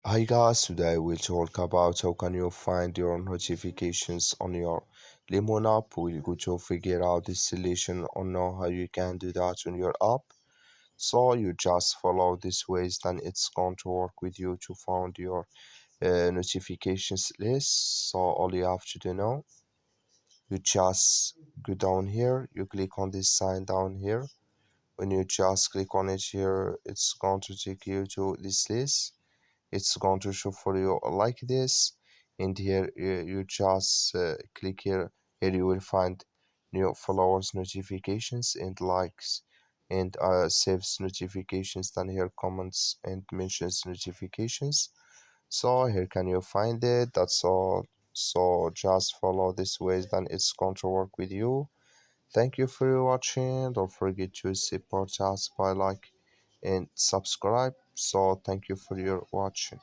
Hi guys, today we'll talk about how can you find your notifications on your Lemon app. We'll go to figure out this solution or know how you can do that on your app. So you just follow these ways, then it's going to work with you to find your notifications list. So all you have to do now, you just go down here, you click on this sign down here. When you just click on it here, it's going to take you to this list. It's going to show for you like this, and here you just click here you will find new followers notifications and likes and saves notifications, then here comments and mentions notifications. So here can you find it. That's all. So just follow this way, then it's going to work with you. Thank you for watching. Don't forget to support us by like and subscribe. So thank you for your watching.